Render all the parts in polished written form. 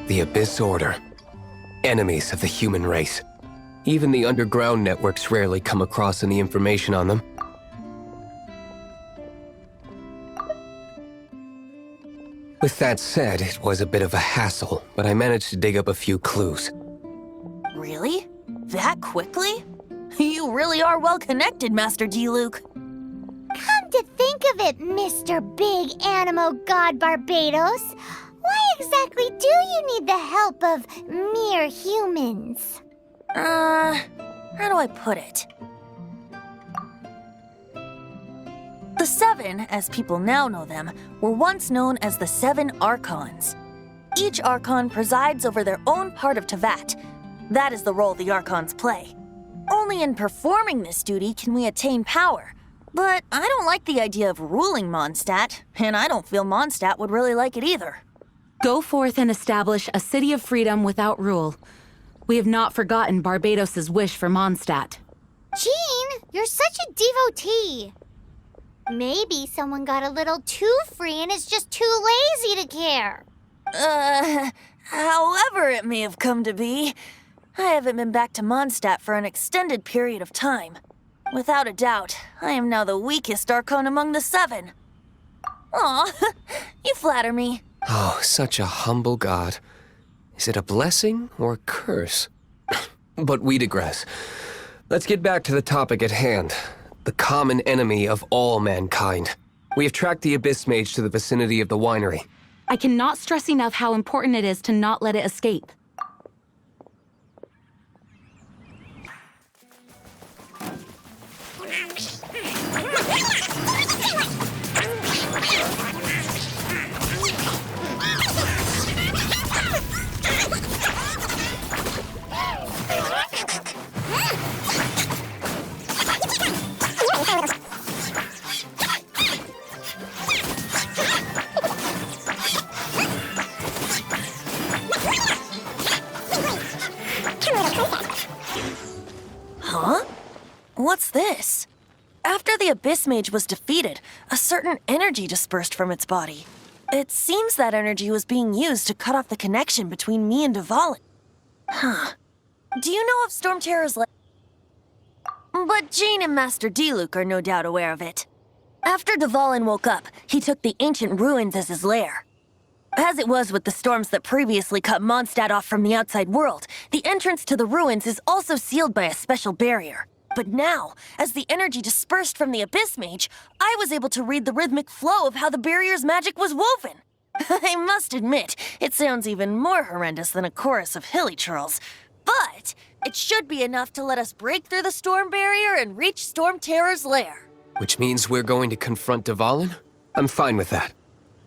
The Abyss Order. Enemies of the human race. Even the underground networks rarely come across any information on them. With that said, it was a bit of a hassle, but I managed to dig up a few clues. Really? That quickly? You really are well connected, Master D-Luke. Come to think of it, Mr. Big Animo God Barbados, why exactly do you need the help of mere humans? How do I put it? The Seven, as people now know them, were once known as the Seven Archons. Each Archon presides over their own part of Teyvat. That is the role the Archons play. Only in performing this duty can we attain power. But I don't like the idea of ruling Mondstadt, and I don't feel Mondstadt would really like it either. Go forth and establish a city of freedom without rule. We have not forgotten Barbados' wish for Mondstadt. Jean, you're such a devotee. Maybe someone got a little too free and is just too lazy to care. However it may have come to be, I haven't been back to Mondstadt for an extended period of time. Without a doubt, I am now the weakest Archon among the Seven. Aw, you flatter me. Oh, such a humble god. Is it a blessing or a curse? But we digress. Let's get back to the topic at hand. The common enemy of all mankind. We have tracked the Abyss Mage to the vicinity of the winery. I cannot stress enough how important it is to not let it escape. Huh? What's this? After the Abyss Mage was defeated, a certain energy dispersed from its body. It seems that energy was being used to cut off the connection between me and Dvalin. Huh. Do you know of Stormterror's But Jean and Master D-Luke are no doubt aware of it. After Dvalin woke up, he took the ancient ruins as his lair. As it was with the storms that previously cut Mondstadt off from the outside world, the entrance to the ruins is also sealed by a special barrier. But now, as the energy dispersed from the Abyss Mage, I was able to read the rhythmic flow of how the barrier's magic was woven. I must admit, it sounds even more horrendous than a chorus of hilly churls. But it should be enough to let us break through the storm barrier and reach Stormterror's lair. Which means we're going to confront Dvalin? I'm fine with that.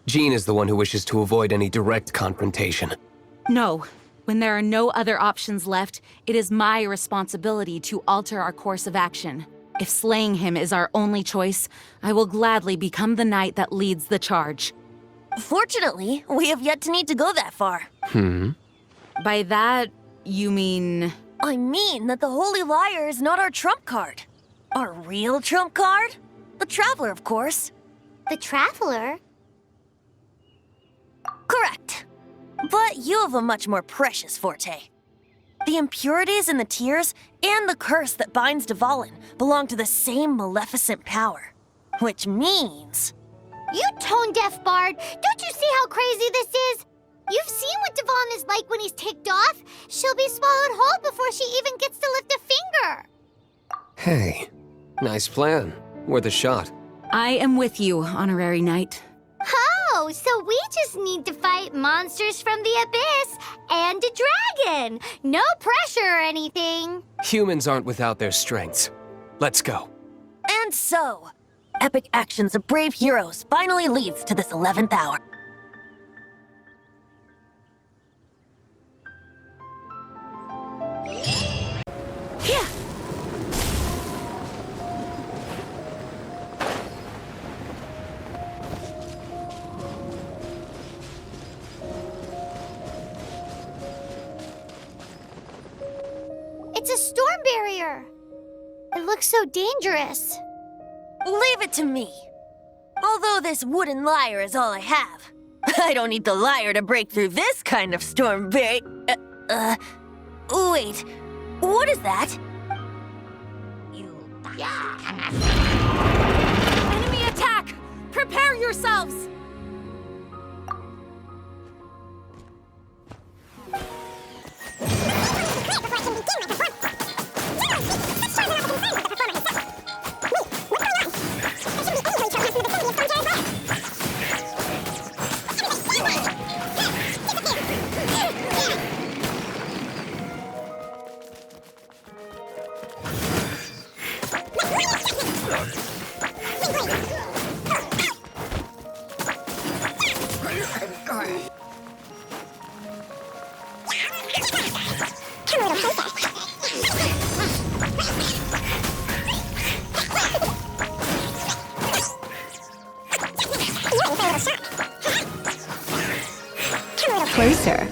Jean is the one who wishes to avoid any direct confrontation. No. When there are no other options left, it is my responsibility to alter our course of action. If slaying him is our only choice, I will gladly become the knight that leads the charge. Fortunately, we have yet to need to go that far. By that, you mean... I mean that the Holy Liar is not our trump card. Our real trump card? The Traveler, of course. The Traveler? Correct. But you have a much more precious forte. The impurities in the tears and the curse that binds Dvalin belong to the same maleficent power. Which means... You tone-deaf bard! Don't you see how crazy this is? You've seen what Dvalin is like when he's ticked off. She'll be swallowed whole before she even gets to lift a finger. Hey, nice plan. Worth a shot. I am with you, Honorary Knight. Oh, so we just need to fight monsters from the Abyss and a dragon. No pressure or anything. Humans aren't without their strengths. Let's go. And so, epic actions of brave heroes finally leads to this 11th hour. Yeah. It's a storm barrier. It looks so dangerous. Leave it to me. Although this wooden lyre is all I have, I don't need the liar to break through this kind of storm wait, what is that? Enemy attack! Prepare yourselves! Closer.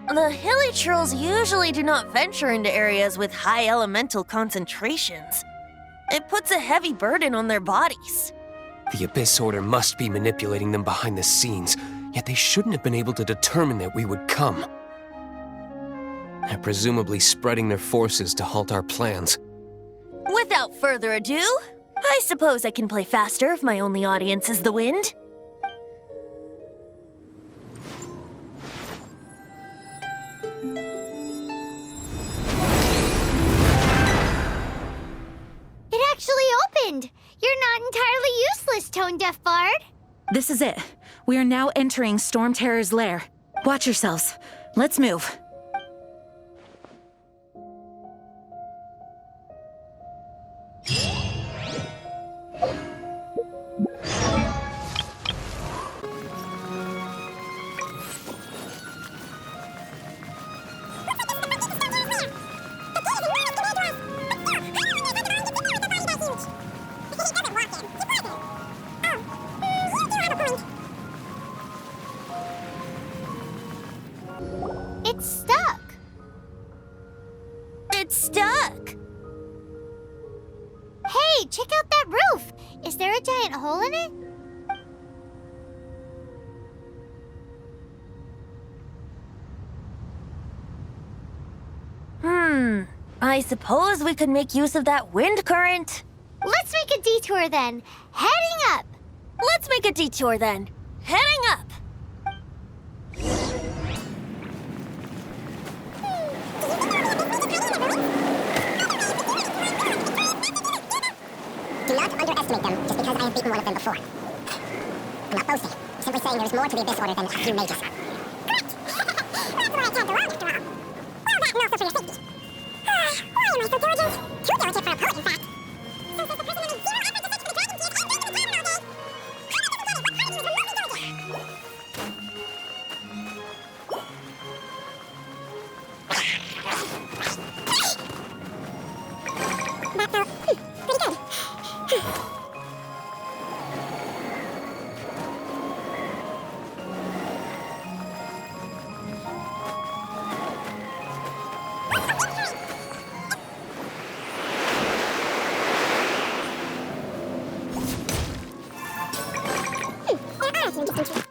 The hilly trolls usually do not venture into areas with high elemental concentrations. It puts a heavy burden on their bodies. The Abyss Order must be manipulating them behind the scenes, yet they shouldn't have been able to determine that we would come. They're presumably spreading their forces to halt our plans. Without further ado, I suppose I can play faster if my only audience is the wind. It actually opened! You're not entirely useless, Tone-Deaf Bard. This is it. We are now entering Stormterror's lair. Watch yourselves. Let's move. It's stuck. It's stuck! Hey, check out that roof! Is there a giant hole in it? I suppose we could make use of that wind current. Let's make a detour then. Heading up! Let's make a detour then. Heading up! Do not underestimate them just because I have beaten one of them before. I'm not boasting. I'm simply saying there's more to the Abyss Order than a few mages. Correct! That's why I can't go on after all. Well, that and also for your safety. Why am I so diligent? Too diligent for a poet, in fact. Since there's a person having zero effort to search for the dragon teeth, I'm doing the common all day. What part of me was remotely diligent? That felt pretty good. There are some differences.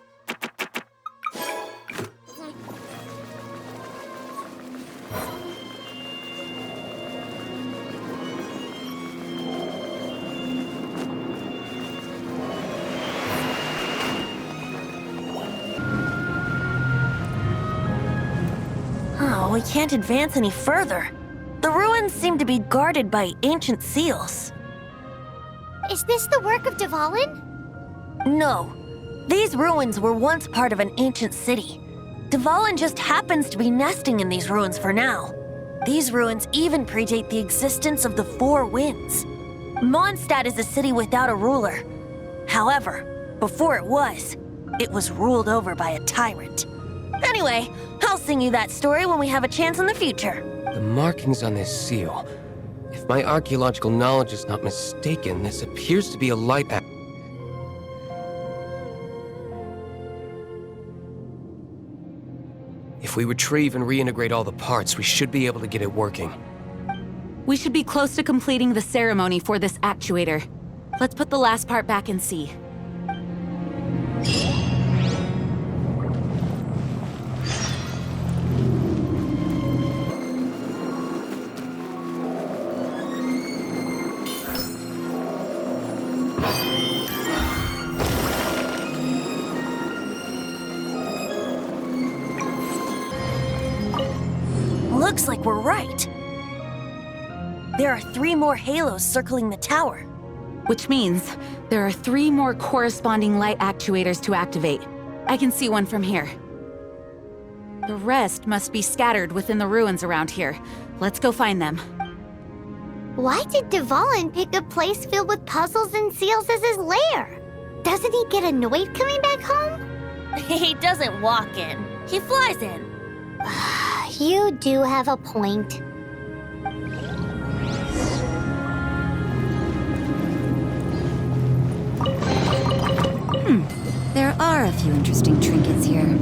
Oh, we can't advance any further. The ruins seem to be guarded by ancient seals. Is this the work of Dvalin? No. These ruins were once part of an ancient city. Dvalin just happens to be nesting in these ruins for now. These ruins even predate the existence of the Four Winds. Mondstadt is a city without a ruler. However, before it was ruled over by a tyrant. Anyway, I'll sing you that story when we have a chance in the future. The markings on this seal. If my archaeological knowledge is not mistaken, this appears to be a light. If we retrieve and reintegrate all the parts, we should be able to get it working. We should be close to completing the ceremony for this actuator. Let's put the last part back and see. Looks like we're right. There are 3 more halos circling the tower. Which means there are 3 more corresponding light actuators to activate. I can see one from here. The rest must be scattered within the ruins around here. Let's go find them. Why did Dvalin pick a place filled with puzzles and seals as his lair? Doesn't he get annoyed coming back home? He doesn't walk in. He flies in. You do have a point. There are a few interesting trinkets here.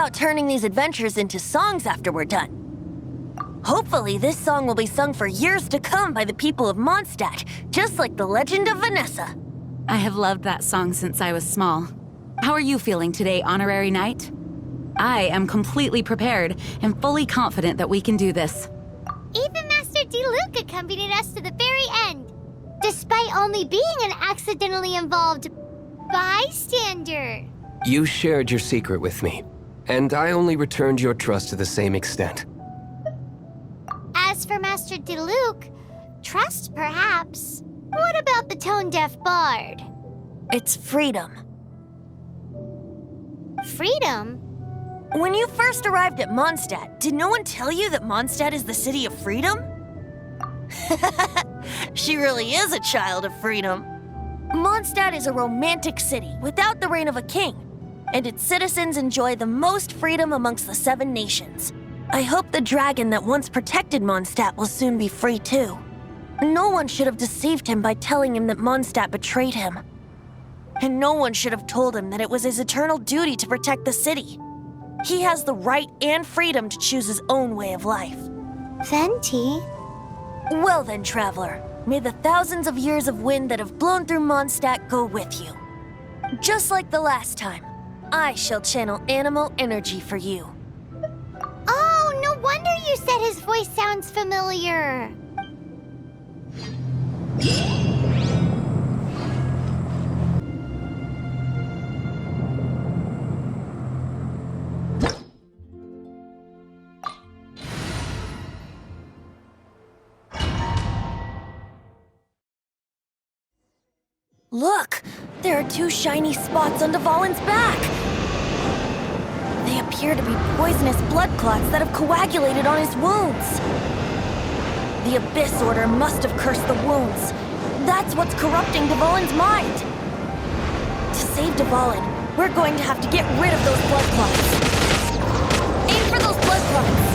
about turning these adventures into songs after we're done? Hopefully, this song will be sung for years to come by the people of Mondstadt, just like the legend of Vanessa. I have loved that song since I was small. How are you feeling today, Honorary Knight? I am completely prepared and fully confident that we can do this. Even Master Diluc accompanied us to the very end, despite only being an accidentally involved bystander. You shared your secret with me, and I only returned your trust to the same extent. As for Master Diluc, trust perhaps. What about the tone-deaf bard? It's freedom. Freedom? When you first arrived at Mondstadt, did no one tell you that Mondstadt is the city of freedom? She really is a child of freedom. Mondstadt is a romantic city without the reign of a king, and its citizens enjoy the most freedom amongst the 7 nations. I hope the dragon that once protected Mondstadt will soon be free too. No one should have deceived him by telling him that Mondstadt betrayed him. And no one should have told him that it was his eternal duty to protect the city. He has the right and freedom to choose his own way of life. Venti? Well then, traveler, may the thousands of years of wind that have blown through Mondstadt go with you. Just like the last time, I shall channel animal energy for you. Oh, no wonder you said his voice sounds familiar. Look! There are 2 shiny spots on Dvalin's back! They appear to be poisonous blood clots that have coagulated on his wounds. The Abyss Order must have cursed the wounds. That's what's corrupting Dvalin's mind. To save Dvalin, we're going to have to get rid of those blood clots. Aim for those blood clots!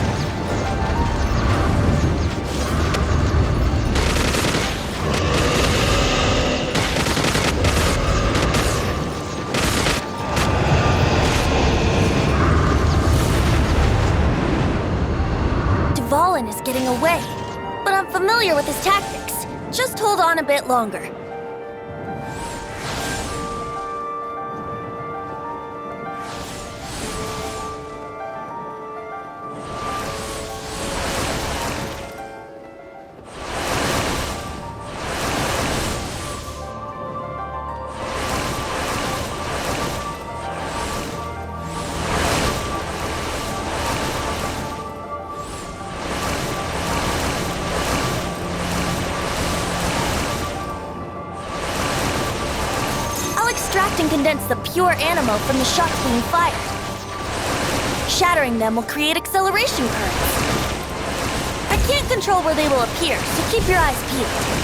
Dvalin is getting away, but I'm familiar with his tactics. Just hold on a bit longer. Extract and condense the pure animal from the shock being fired. Shattering them will create acceleration currents. I can't control where they will appear, so keep your eyes peeled.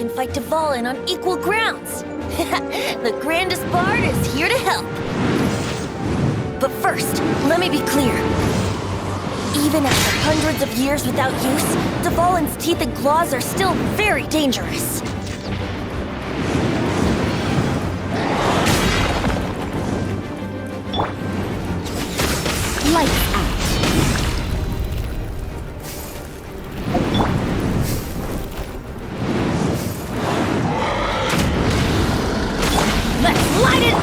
can fight Dvalin on equal grounds. The grandest bard is here to help. But first, let me be clear. Even after hundreds of years without use, Dvalin's teeth and claws are still very dangerous. Lights out. Let's light it!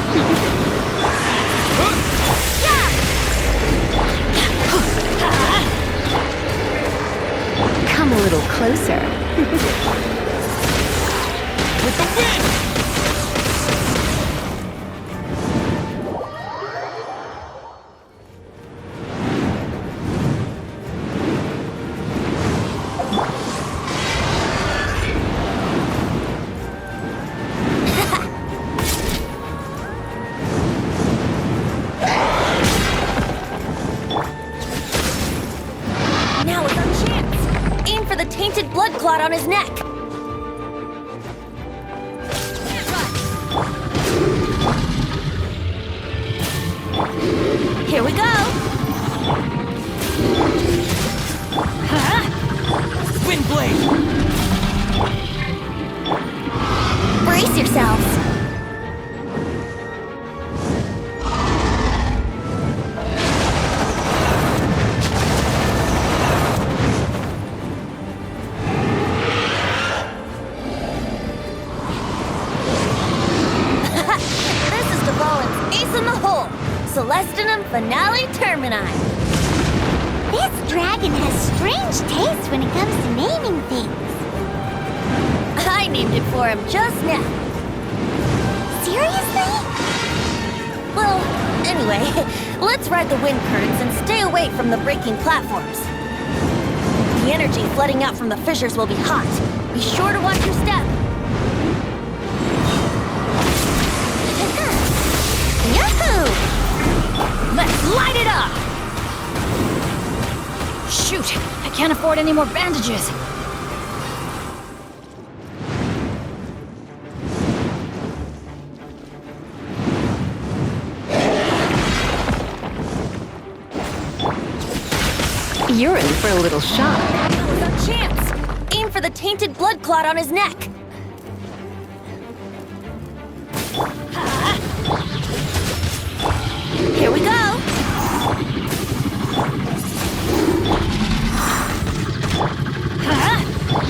Come a little closer. With the wind! Now is our chance. Aim for the tainted blood clot on his neck. Here we go. Wind blade! Brace yourselves. This is Dvalin's ace in the hole. Celestinum Finale Termini. This dragon has strange taste when it comes to naming things. I named it for him just now. Seriously? Well, anyway, let's ride the wind currents and stay away from the breaking platforms. The energy flooding out from the fissures will be hot. Be sure to watch your step. Yahoo! Let's light it up! Shoot! I can't afford any more bandages. You're in for a little shock. That was our chance. Aim for the tainted blood clot on his neck. Here we go.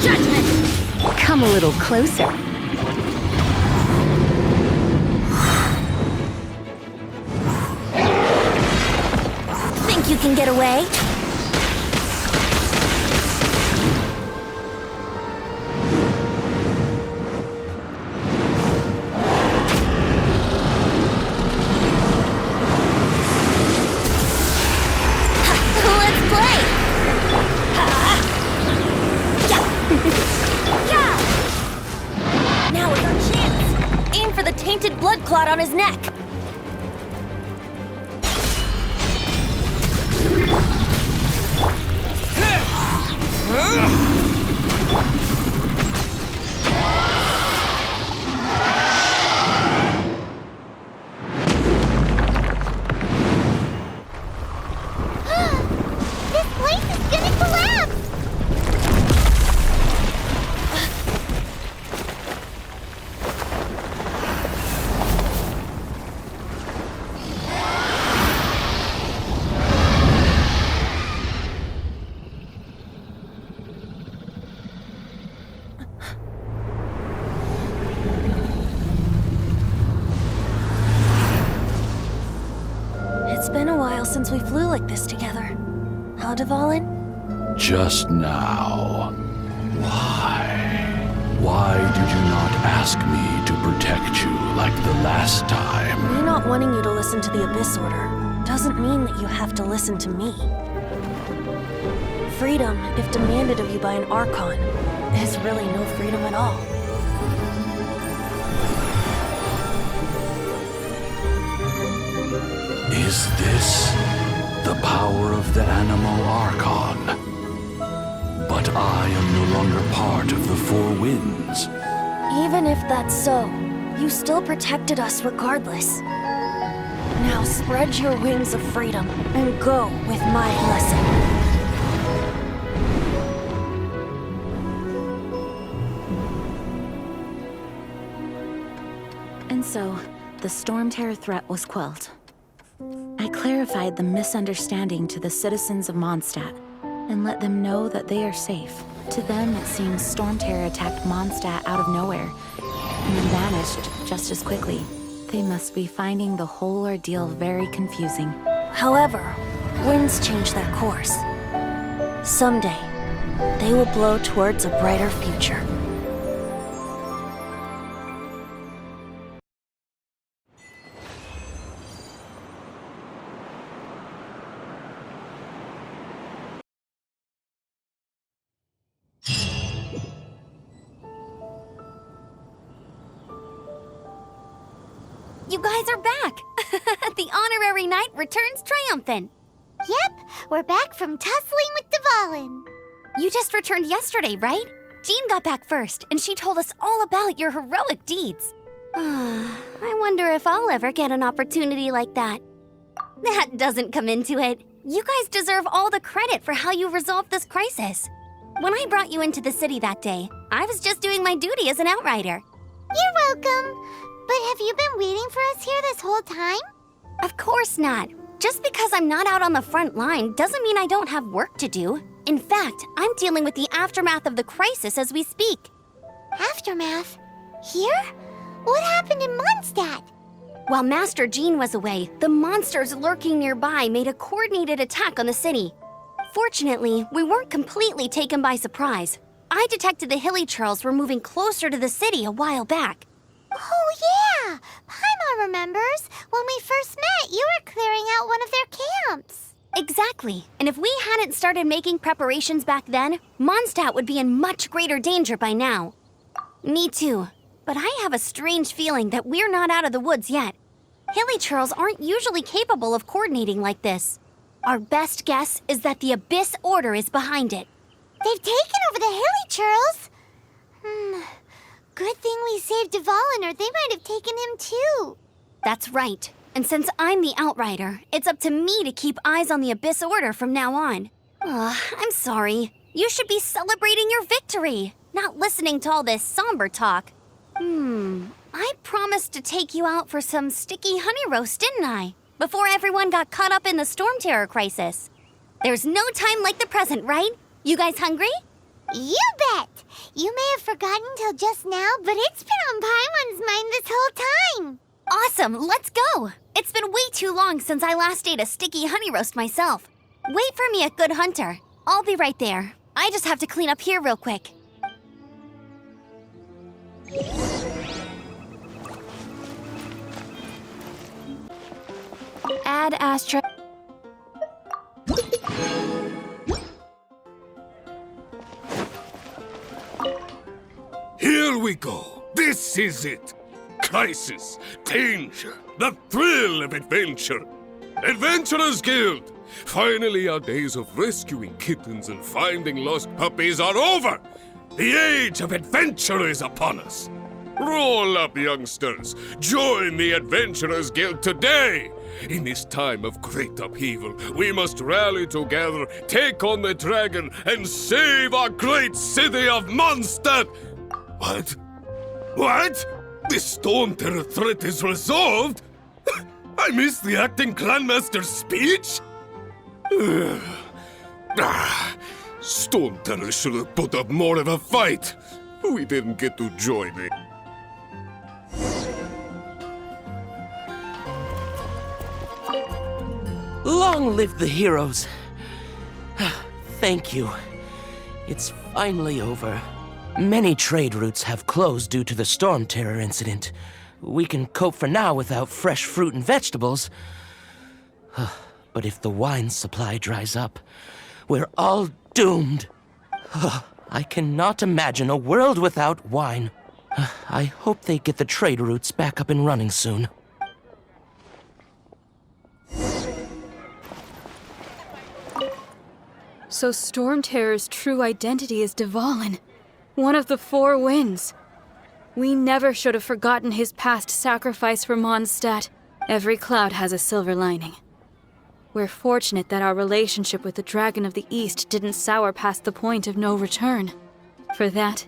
Judgment. Come a little closer. Think you can get away? Let's play! Now is our chance. Aim for the tainted blood clot on his neck. This place is gonna collapse! It's been a while since we flew like this together. How, Dvalin? Just now. Why? Why did you not ask me to protect you like the last time? Me not wanting you to listen to the Abyss Order doesn't mean that you have to listen to me. Freedom, if demanded of you by an Archon, is really no freedom at all. Is this the power of the Animo Archon? But I am no longer part of the Four Winds. Even if that's so, you still protected us regardless. Now spread your wings of freedom and go with my blessing. And so, the Stormterror threat was quelled. I clarified the misunderstanding to the citizens of Mondstadt and let them know that they are safe. To them, it seems Stormterror attacked Mondstadt out of nowhere and then vanished just as quickly. They must be finding the whole ordeal very confusing. However, winds change their course. Someday, they will blow towards a brighter future. You guys are back! The honorary knight returns triumphant. Yep, we're back from tussling with Dvalin. You just returned yesterday, right? Jean got back first, and she told us all about your heroic deeds. I wonder if I'll ever get an opportunity like that. That doesn't come into it. You guys deserve all the credit for how you resolved this crisis. When I brought you into the city that day, I was just doing my duty as an outrider. You're welcome. But have you been waiting for us here this whole time? Of course not. Just because I'm not out on the front line doesn't mean I don't have work to do. In fact, I'm dealing with the aftermath of the crisis as we speak. Aftermath? Here? What happened in Mondstadt? While Master Jean was away, the monsters lurking nearby made a coordinated attack on the city. Fortunately, we weren't completely taken by surprise. I detected the Hilly Churls were moving closer to the city a while back. Oh, yeah! Paimon remembers. When we first met, you were clearing out one of their camps. Exactly. And if we hadn't started making preparations back then, Mondstadt would be in much greater danger by now. Me too. But I have a strange feeling that we're not out of the woods yet. Hilly Churls aren't usually capable of coordinating like this. Our best guess is that the Abyss Order is behind it. They've taken over the Hilly Churls? Good thing we saved Dvalin, or they might have taken him too. That's right. And since I'm the Outrider, it's up to me to keep eyes on the Abyss Order from now on. I'm sorry. You should be celebrating your victory, not listening to all this somber talk. I promised to take you out for some sticky honey roast, didn't I? Before everyone got caught up in the Stormterror crisis. There's no time like the present, right? You guys hungry? You bet! You may have forgotten till just now, but it's been on Paimon's mind this whole time. Awesome, let's go! It's been way too long since I last ate a sticky honey roast myself. Wait for me at Good Hunter. I'll be right there. I just have to clean up here real quick. Add Astra. Here we go. This is it. Crisis, danger, the thrill of adventure. Adventurers Guild! Finally, our days of rescuing kittens and finding lost puppies are over. The age of adventure is upon us. Roll up, youngsters. Join the Adventurers Guild today. In this time of great upheaval, we must rally together, take on the dragon, and save our great city of Mondstadt. What? What? The Stormterror threat is resolved? I missed the acting clanmaster's speech? Stormterror should have put up more of a fight. We didn't get to join it. Long live the heroes. Thank you. It's finally over. Many trade routes have closed due to the Stormterror incident. We can cope for now without fresh fruit and vegetables. But if the wine supply dries up, we're all doomed. I cannot imagine a world without wine. I hope they get the trade routes back up and running soon. So Stormterror's true identity is Dvalin, one of the four winds. We never should have forgotten his past sacrifice for Mondstadt. Every cloud has a silver lining. We're fortunate that our relationship with the Dragon of the East didn't sour past the point of no return. For that,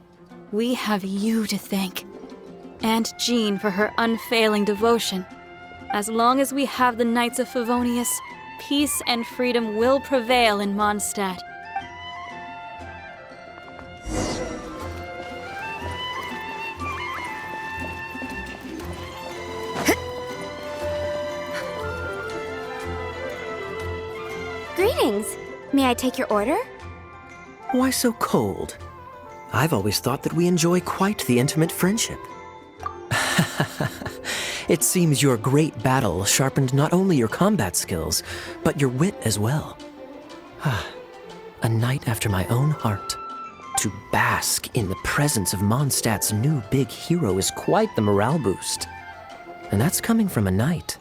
we have you to thank. And Jean for her unfailing devotion. As long as we have the Knights of Favonius, peace and freedom will prevail in Mondstadt. Greetings. May I take your order? Why so cold? I've always thought that we enjoy quite the intimate friendship. It seems your great battle sharpened not only your combat skills, but your wit as well. A knight after my own heart. To bask in the presence of Mondstadt's new big hero is quite the morale boost. And that's coming from a knight.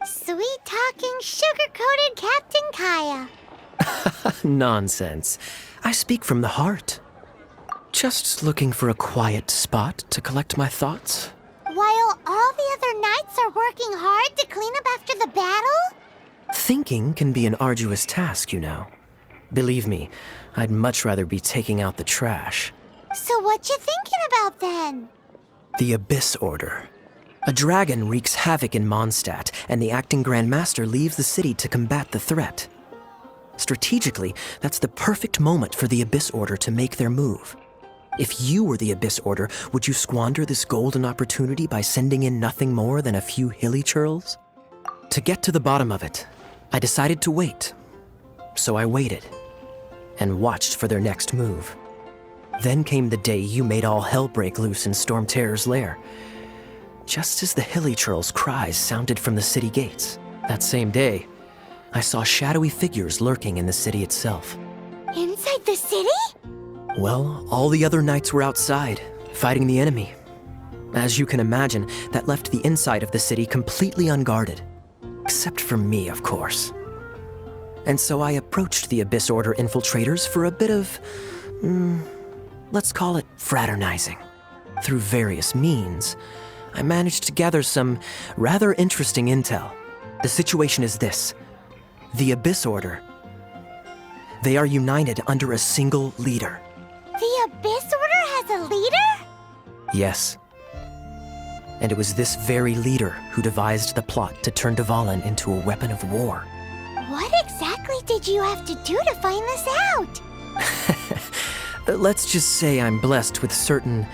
Sweet-talking, sugar-coated Captain Kaya. Nonsense. I speak from the heart. Just looking for a quiet spot to collect my thoughts. While all the other knights are working hard to clean up after the battle? Thinking can be an arduous task, you know. Believe me, I'd much rather be taking out the trash. So what you thinking about then? The Abyss Order. A dragon wreaks havoc in Mondstadt, and the acting Grand Master leaves the city to combat the threat. Strategically, that's the perfect moment for the Abyss Order to make their move. If you were the Abyss Order, would you squander this golden opportunity by sending in nothing more than a few hilly churls? To get to the bottom of it, I decided to wait. So I waited, and watched for their next move. Then came the day you made all hell break loose in Stormterror's lair. Just as the hilly churls' cries sounded from the city gates, that same day, I saw shadowy figures lurking in the city itself. Inside the city? Well, all the other knights were outside, fighting the enemy. As you can imagine, that left the inside of the city completely unguarded. Except for me, of course. And so I approached the Abyss Order infiltrators for a bit of, let's call it fraternizing. Through various means, I managed to gather some rather interesting intel. The situation is this. The Abyss Order. They are united under a single leader. The Abyss Order has a leader? Yes. And it was this very leader who devised the plot to turn Dvalin into a weapon of war. What exactly did you have to do to find this out? Let's just say I'm blessed with certain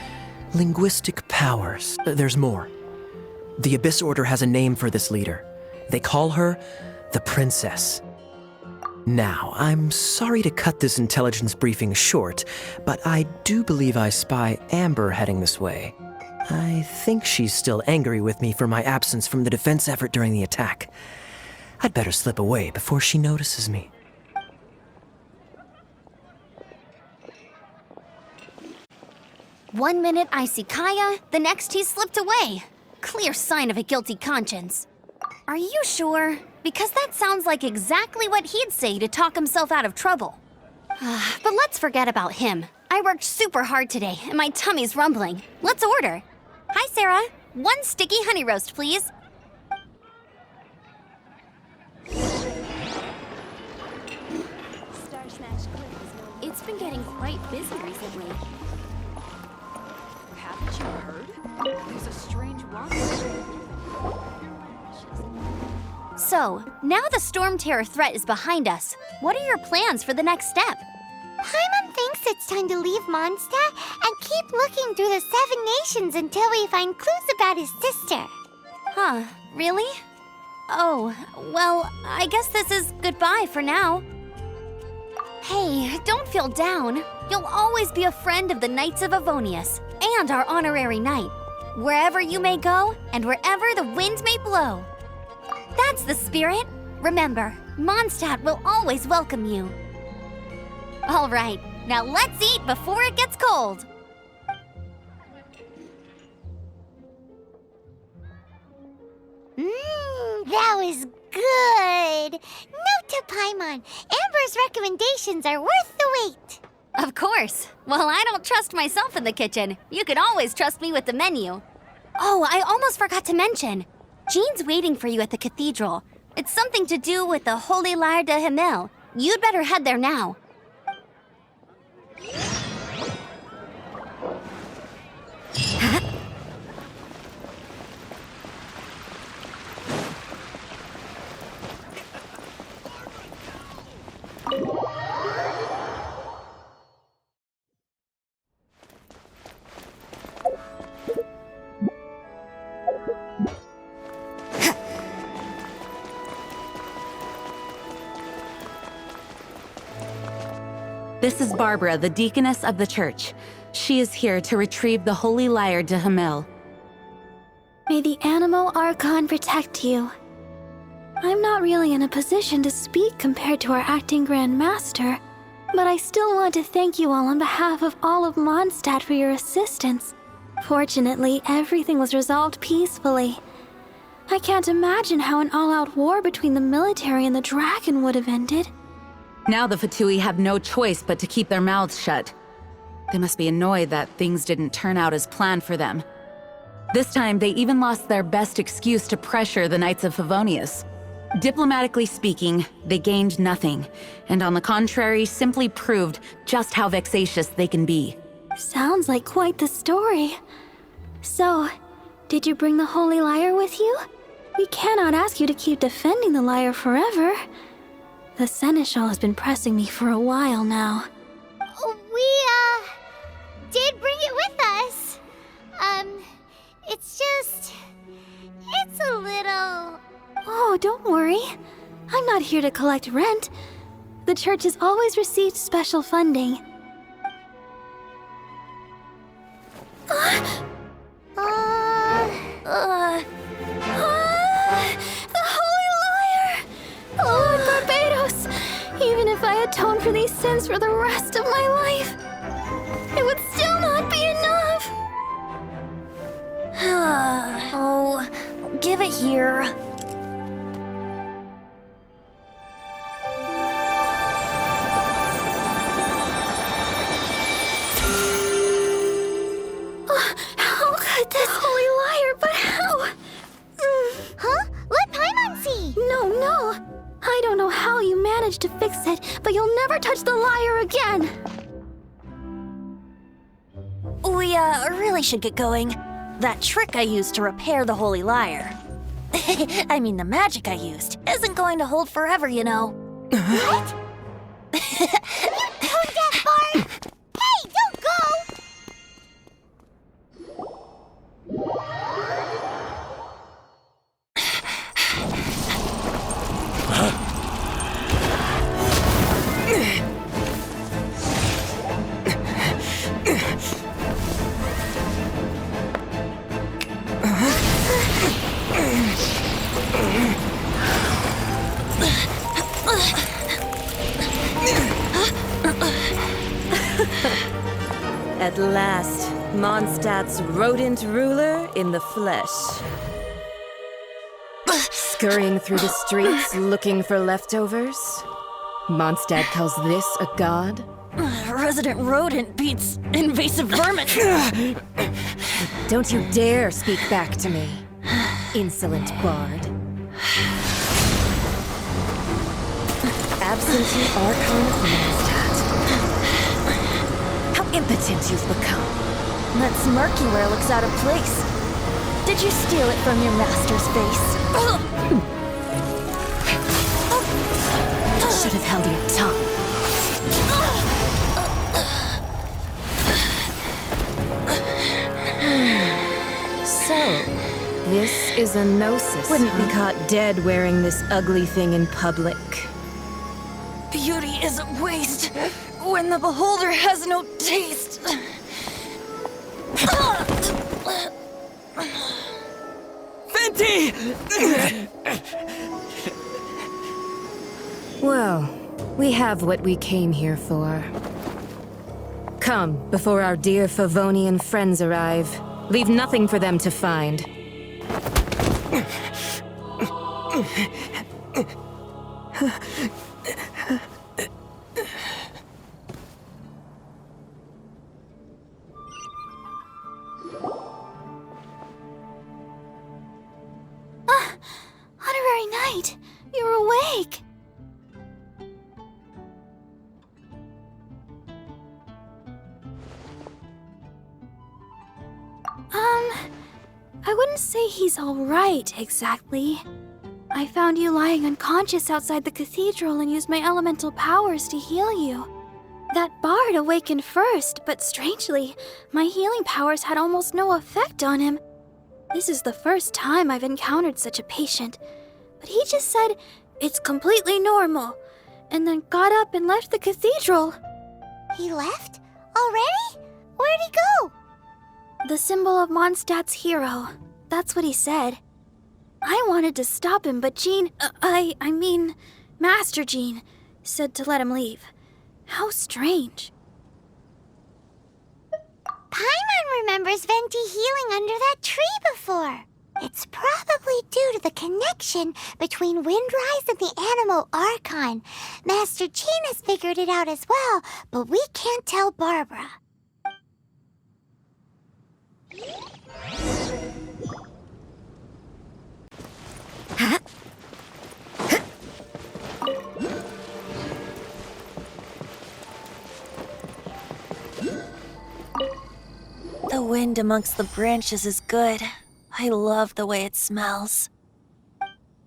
linguistic powers. There's more. The Abyss Order has a name for this leader. They call her the Princess. Now, I'm sorry to cut this intelligence briefing short, but I do believe I spy Amber heading this way. I think she's still angry with me for my absence from the defense effort during the attack. I'd better slip away before she notices me. One minute I see Kaya, the next he's slipped away. Clear sign of a guilty conscience. Are you sure? Because that sounds like exactly what he'd say to talk himself out of trouble. But let's forget about him. I worked super hard today, and my tummy's rumbling. Let's order. Hi, Sarah. 1 sticky honey roast, please. It's been getting quite busy recently. Haven't you heard? There's a strange woman. So, now the Stormterror threat is behind us. What are your plans for the next step? Paimon thinks it's time to leave Mondstadt and keep looking through the 7 nations until we find clues about his sister. Huh, really? Oh, well, I guess this is goodbye for now. Hey, don't feel down. You'll always be a friend of the Knights of Favonius and our honorary knight. Wherever you may go and wherever the wind may blow. That's the spirit. Remember, Mondstadt will always welcome you. All right, now let's eat before it gets cold. That was good. Note to Paimon, Amber's recommendations are worth the wait. Of course. Well, I don't trust myself in the kitchen. You can always trust me with the menu. Oh, I almost forgot to mention. Jean's waiting for you at the cathedral. It's something to do with the Holy Lyre de Himmel. You'd better head there now. This is Barbara, the deaconess of the church. She is here to retrieve the Holy Lyre de Himmel. May the Animo Archon protect you. I'm not really in a position to speak compared to our acting Grand Master, but I still want to thank you all on behalf of all of Mondstadt for your assistance. Fortunately, everything was resolved peacefully. I can't imagine how an all-out war between the military and the dragon would have ended. Now the Fatui have no choice but to keep their mouths shut. They must be annoyed that things didn't turn out as planned for them. This time, they even lost their best excuse to pressure the Knights of Favonius. Diplomatically speaking, they gained nothing, and on the contrary, simply proved just how vexatious they can be. Sounds like quite the story. So, did you bring the Holy Lyre with you? We cannot ask you to keep defending the lyre forever. The Seneschal has been pressing me for a while now. We, did bring it with us. It's a little... Oh, don't worry. I'm not here to collect rent. The church has always received special funding. The Holy Lyre! Lord Barbados! Even if I atoned for these sins for the rest of my life, it would still not be enough! Oh, give it here. How could this Holy Lyre, but how? Huh? Let Paimon see! No. I don't know how you managed to fix it, but you'll never touch the lyre again! We, really should get going. That trick I used to repair the Holy Lyre. I mean, the magic I used isn't going to hold forever, you know. What? Tone deaf, Bard! Hey, don't go! At last, Mondstadt's rodent ruler in the flesh. Scurrying through the streets looking for leftovers? Mondstadt calls this a god? Resident rodent beats invasive vermin. Don't you dare speak back to me, insolent bard. Absentee Archon of Mondstadt. How impotent you've become. That smirky wear looks out of place. Did you steal it from your master's face? Should have held your tongue. So, this is a gnosis. Wouldn't be caught dead wearing this ugly thing in public. Beauty is a waste when the beholder has no taste. Fenty! Well, we have what we came here for. Come, before our dear Favonian friends arrive. Leave nothing for them to find. very night. You're awake. I wouldn't say he's alright, exactly. I found you lying unconscious outside the cathedral and used my elemental powers to heal you. That bard awakened first, but strangely, my healing powers had almost no effect on him. This is the first time I've encountered such a patient, but he just said, "It's completely normal," and then got up and left the cathedral. He left? Already? Where'd he go? The symbol of Mondstadt's hero. That's what he said. I wanted to stop him, but Jean, I mean, Master Jean, said to let him leave. How strange. Paimon remembers Venti healing under that tree before. It's probably due to the connection between Windrise and the Animo Archon. Master Jean has figured it out as well, but we can't tell Barbara. The wind amongst the branches is good. I love the way it smells.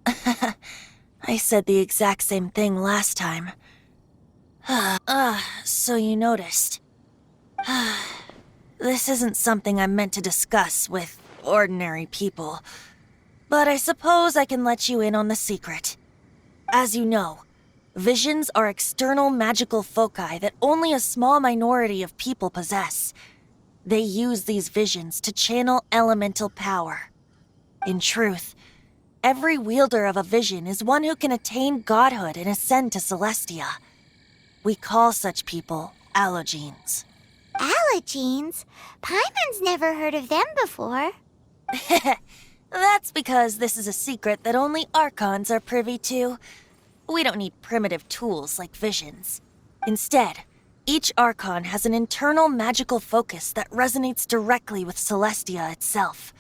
I said the exact same thing last time. So you noticed. This isn't something I'm meant to discuss with ordinary people, but I suppose I can let you in on the secret. As you know, visions are external magical foci that only a small minority of people possess. They use these visions to channel elemental power. In truth, every wielder of a vision is one who can attain godhood and ascend to Celestia. We call such people allogenes. Allogenes? Paimon's never heard of them before. That's because this is a secret that only Archons are privy to. We don't need primitive tools like visions. Instead, each Archon has an internal magical focus that resonates directly with Celestia itself,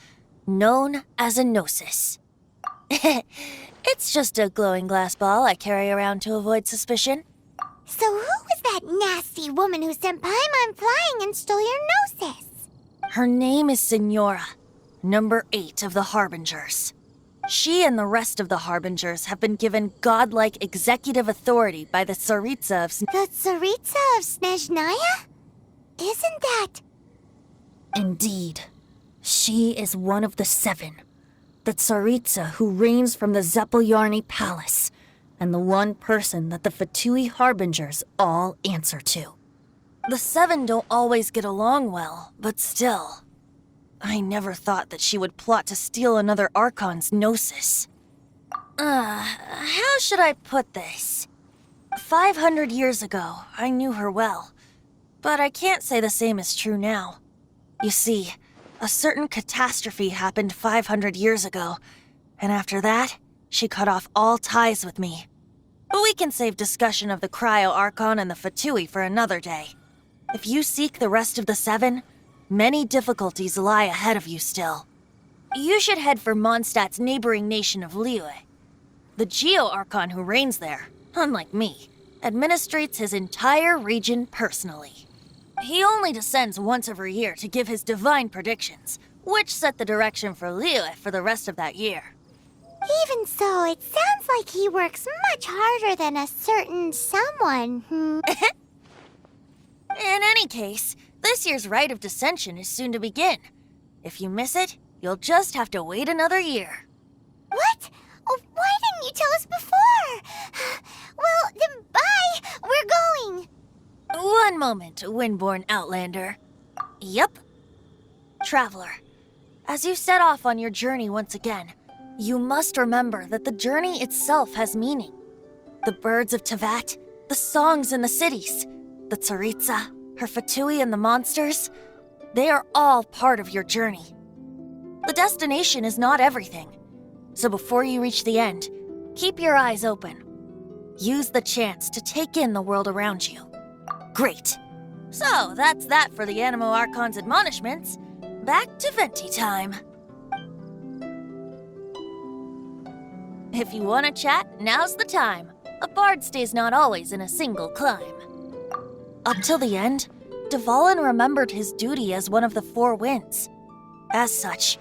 known as a gnosis. It's just a glowing glass ball I carry around to avoid suspicion. So who was that nasty woman who sent Paimon flying and stole your gnosis? Her name is Signora, number 8 of the Harbingers. She and the rest of the Harbingers have been given godlike executive authority by the Tsaritsa of The Tsaritsa of Snezhnaya? Isn't that... Indeed. She is one of the 7. The Tsaritsa who reigns from the Zeppeljärni Palace, and the one person that the Fatui Harbingers all answer to. The 7 don't always get along well, but still. I never thought that she would plot to steal another Archon's gnosis. How should I put this? 500 years ago, I knew her well, but I can't say the same is true now. You see, a certain catastrophe happened 500 years ago, and after that, she cut off all ties with me. But we can save discussion of the Cryo Archon and the Fatui for another day. If you seek the rest of the 7, many difficulties lie ahead of you still. You should head for Mondstadt's neighboring nation of Liyue. The Geo-Archon who reigns there, unlike me, administrates his entire region personally. He only descends once every year to give his divine predictions, which set the direction for Liyue for the rest of that year. Even so, it sounds like he works much harder than a certain someone. In any case, this year's Rite of Descension is soon to begin. If you miss it, you'll just have to wait another year. What? Oh, why didn't you tell us before? Well, then bye! We're going! One moment, Windborn Outlander. Yep. Traveler, as you set off on your journey once again, you must remember that the journey itself has meaning. The birds of Tevat, the songs in the cities, the Tsaritsa, her Fatui and the monsters, they are all part of your journey. The destination is not everything, so before you reach the end, keep your eyes open. Use the chance to take in the world around you. Great. So, that's that for the Animo Archon's admonishments. Back to Venti time. If you want to chat, now's the time. A bard stays not always in a single climb. Up till the end, Dvalin remembered his duty as one of the Four Winds. As such,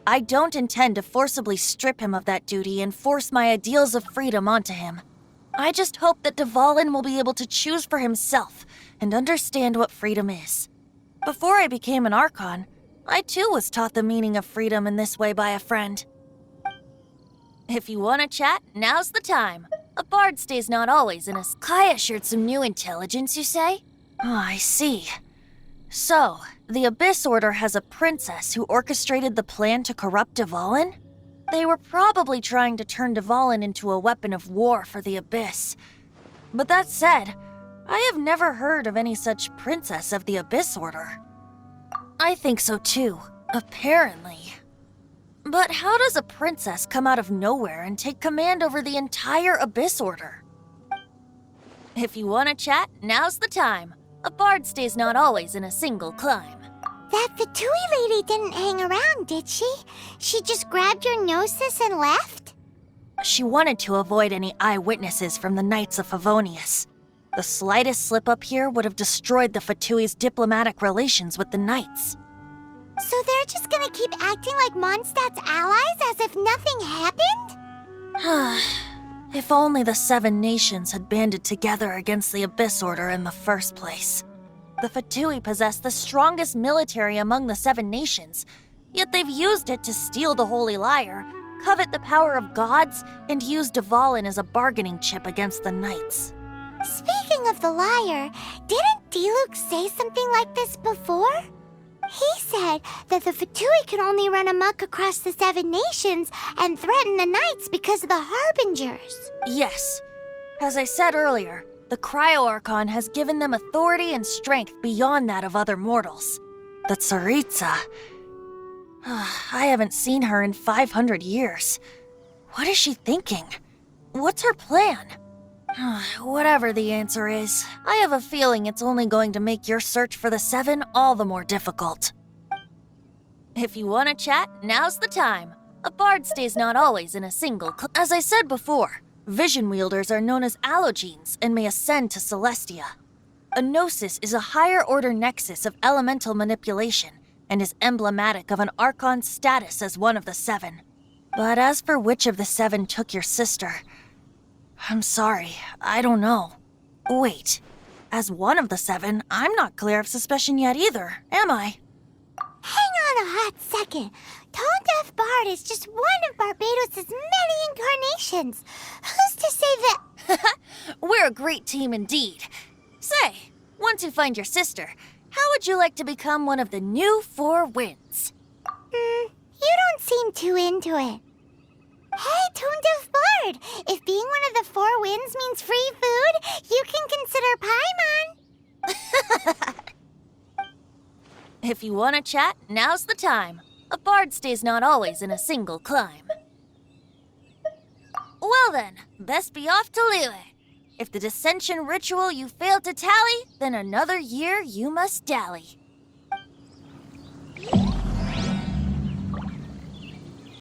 I don't intend to forcibly strip him of that duty and force my ideals of freedom onto him. I just hope that Dvalin will be able to choose for himself and understand what freedom is. Before I became an Archon, I too was taught the meaning of freedom in this way by a friend. If you want to chat, now's the time. A bard stays not always in a... Kaya shared some new intelligence, you say? Oh, I see. So, the Abyss Order has a princess who orchestrated the plan to corrupt Dvalin? They were probably trying to turn Dvalin into a weapon of war for the Abyss. But that said, I have never heard of any such princess of the Abyss Order. I think so too, apparently. But how does a princess come out of nowhere and take command over the entire Abyss Order? If you want to chat, now's the time. A bard stays not always in a single climb. That Fatui lady didn't hang around, did she? She just grabbed your gnosis and left? She wanted to avoid any eyewitnesses from the Knights of Favonius. The slightest slip-up here would have destroyed the Fatui's diplomatic relations with the Knights. So they're just gonna keep acting like Mondstadt's allies as if nothing happened? If only the Seven Nations had banded together against the Abyss Order in the first place. The Fatui possess the strongest military among the Seven Nations, yet they've used it to steal the Holy Lyre, covet the power of gods, and use Dvalin as a bargaining chip against the Knights. Speaking of the lyre, didn't Diluc say something like this before? He said that the Fatui can only run amok across the Seven Nations and threaten the Knights because of the Harbingers. Yes. As I said earlier, the Cryo-Archon has given them authority and strength beyond that of other mortals. The Tsaritsa... I haven't seen her in 500 years. What is she thinking? What's her plan? Whatever the answer is, I have a feeling it's only going to make your search for the Seven all the more difficult. If you want to chat, now's the time. A bard stays not always in a single As I said before, vision wielders are known as allogenes and may ascend to Celestia. A gnosis is a higher-order nexus of elemental manipulation and is emblematic of an Archon's status as one of the Seven. But as for which of the Seven took your sister... I'm sorry, I don't know. Wait, as one of the Seven, I'm not clear of suspicion yet either, am I? Hang on a hot second. Tone Deaf Bard is just one of Barbados' many incarnations. Who's to say that... We're a great team indeed. Say, once you find your sister, how would you like to become one of the new Four Winds? You don't seem too into it. Hey, Tone Deaf Bard! If being one of the Four Winds means free food, you can consider Paimon. If you want to chat, now's the time. A bard stays not always in a single climb. Well then, best be off to Liyue. If the dissension ritual you failed to tally, then another year you must dally.